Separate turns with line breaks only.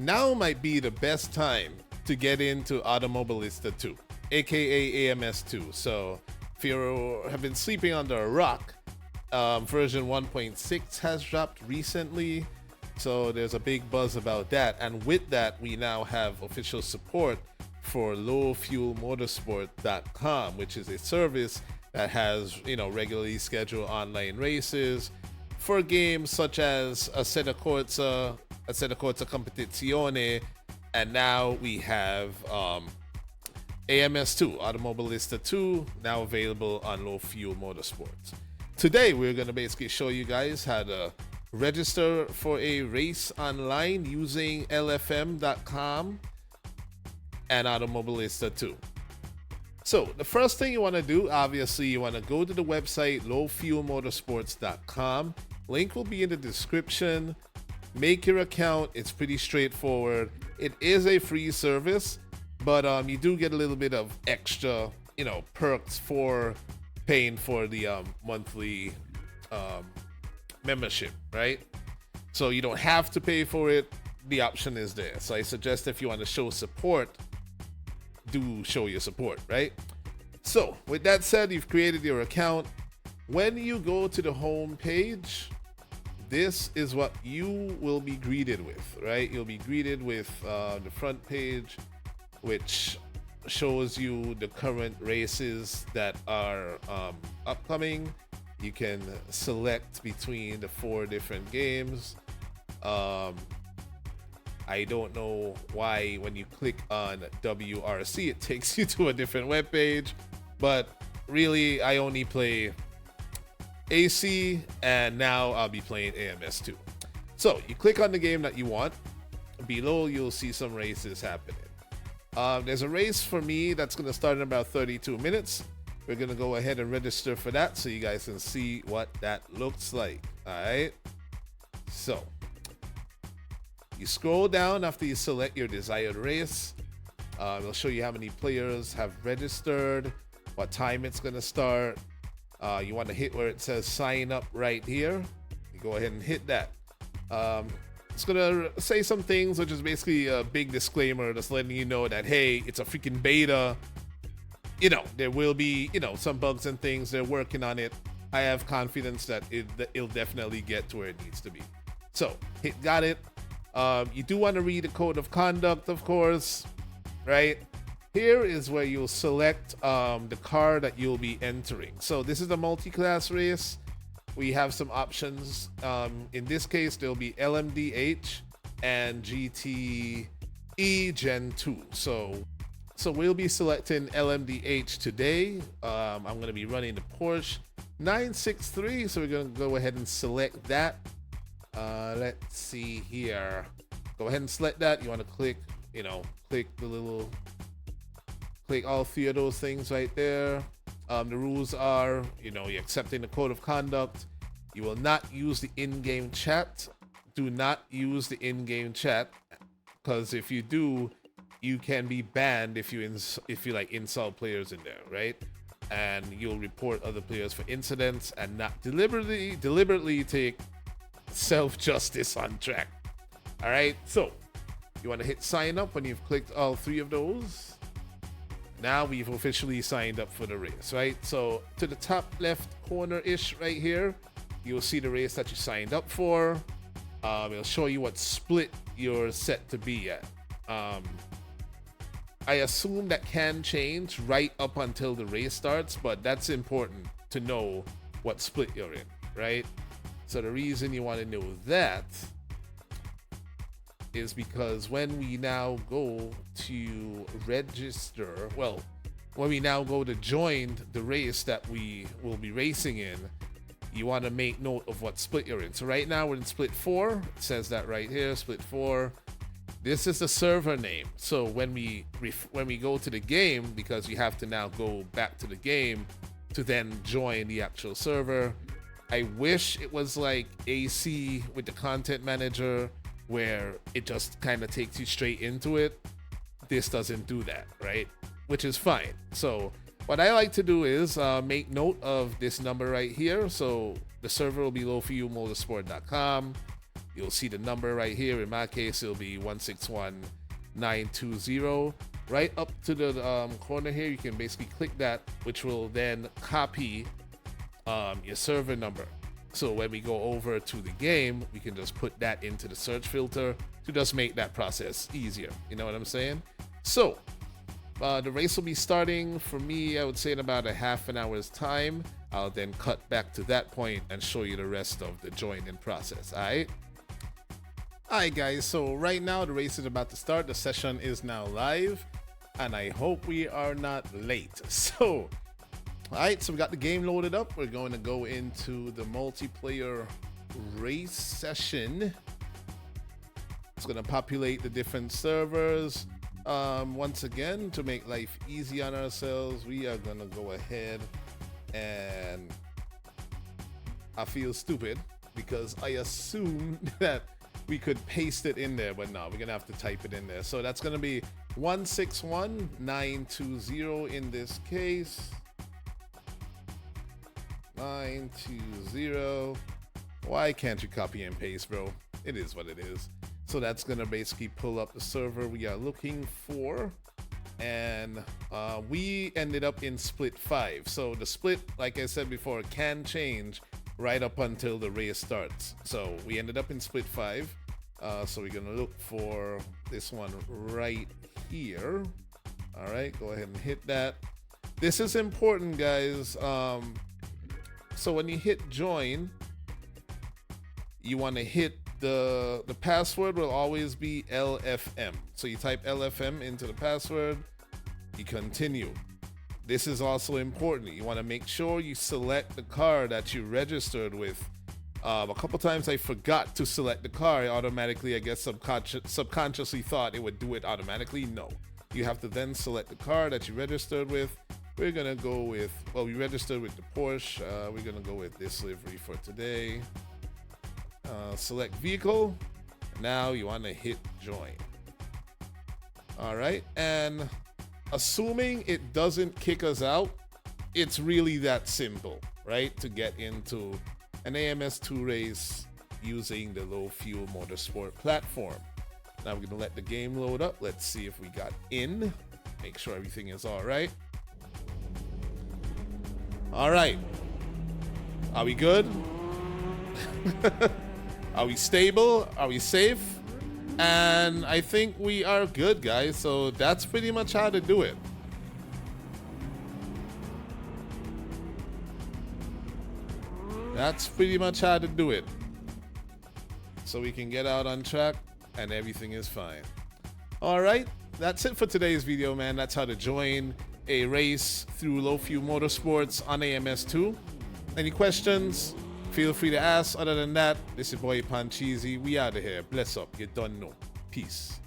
now might be the best time to get into Automobilista 2, aka AMS2. So if you have been sleeping under a rock, version 1.6 has dropped recently. So there's a big buzz about that. And with that, we now have official support for lowfuelmotorsport.com, which is a service that has, regularly scheduled online races for games such as Assetto Corsa Competizione, and now we have AMS2, Automobilista 2, now available on Low Fuel Motorsports. Today, we're going to basically show you guys how to register for a race online using lfm.com and Automobilista 2. So the first thing you want to do, obviously, you want to go to the website lowfuelmotorsports.com. Link will be in the description. Make your account. It's pretty straightforward. It is a free service, but you do get a little bit of extra, perks for paying for the monthly membership, right? So you don't have to pay for it. The option is there. So I suggest if you want to show support, do show your support, right? So with that said, you've created your account. When you go to the home page, this is what you will be greeted with, right? You'll be greeted with the front page, which shows you the current races that are upcoming. You can select between the 4 different games. I don't know why when you click on WRC, it takes you to a different web page, but really I only play AC, and now I'll be playing AMS2. So you click on the game that you want. Below, you'll see some races happening. There's a race for me that's going to start in about 32 minutes. We're going to go ahead and register for that so you guys can see what that looks like. All right. So you scroll down after you select your desired race. It'll show you how many players have registered, what time it's going to start. You want to hit where it says sign up right here. You go ahead and hit that. It's going to say some things, which is basically a big disclaimer just letting you know that, hey, it's a freaking beta. There will be, some bugs and things. They're working on it. I have confidence that it'll definitely get to where it needs to be. So hit got it. You do want to read the code of conduct, of course, right? Here is where you'll select the car that you'll be entering. So this is a multi-class race. We have some options. In this case, there'll be LMDH and GTE Gen 2. So we'll be selecting LMDH today. I'm going to be running the Porsche 963. So we're going to go ahead and select that. Let's see here. Go ahead and select that. You want to click all 3 of those things right there. The rules are, you're accepting the code of conduct. You will not use the in-game chat. Do not use the in-game chat, because if you do, you can be banned if you insult players in there, right? And you'll report other players for incidents and not deliberately take self-justice on track. All right, so you want to hit sign up when you've clicked all 3 of those. Now we've officially signed up for the race, right? So to the top left corner-ish right here, you'll see the race that you signed up for. It'll show you what split you're set to be at. I assume that can change right up until the race starts, but that's important to know what split you're in, right? So the reason you want to know that is because when we now go to register, when we now go to join the race that we will be racing in, you want to make note of what split you're in. So right now we're in split 4. It says that right here, split 4. This is the server name. So when we go to the game, because you have to now go back to the game to then join the actual server. I wish it was like AC with the content manager, where it just kind of takes you straight into it. This doesn't do that, right? Which is fine. So what I like to do is make note of this number right here. So the server will be lowfuelmotorsport.com. You'll see the number right here. In my case, it'll be 161920. Right up to the corner here, you can basically click that, which will then copy your server number. So when we go over to the game, we can just put that into the search filter to just make that process easier. You know what I'm saying? So the race will be starting for me, I would say, in about a half an hour's time. I'll then cut back to that point and show you the rest of the join-in process. Alright guys, so right now the race is about to start. The session is now live, and I hope we are not late. So alright, so we got the game loaded up. We're going to go into the multiplayer race session. It's going to populate the different servers. Once again, to make life easy on ourselves, we are going to go ahead and I feel stupid because I assumed that we could paste it in there, but no, we're going to have to type it in there. So that's going to be 161920 in this case. 920. Why can't you copy and paste, bro? It is what it is. So that's gonna basically pull up the server we are looking for, and we ended up in split 5. So the split, like I said before, can change right up until the race starts. So we ended up in split 5. So we're gonna look for this one right here. All right, go ahead and hit that. This is important, guys. So when you hit join, you want to hit the password will always be LFM. So you type LFM into the password, you continue. This is also important. You want to make sure you select the car that you registered with. A couple times I forgot to select the car. I automatically, I guess, subconsciously thought it would do it automatically. No, you have to then select the car that you registered with. We're gonna go with, well, we registered with the Porsche. We're gonna go with this livery for today. Select vehicle. Now you want to hit join. All right, and assuming it doesn't kick us out, it's really that simple, right? To get into an AMS2 race using the low fuel motorsport platform. Now we're gonna let the game load up. Let's see if we got in. Make sure everything is all right. All right. Are we good? Are we stable? Are we safe? And I think we are good, guys. So that's pretty much how to do it. That's pretty much how to do it. So we can get out on track and everything is fine. All right. That's it for today's video, man. That's how to join a race through Low Fuel Motorsports on AMS2. Any questions? Feel free to ask. Other than that, this is your boy Pancheezy. We out of here. Bless up. You done know. Peace.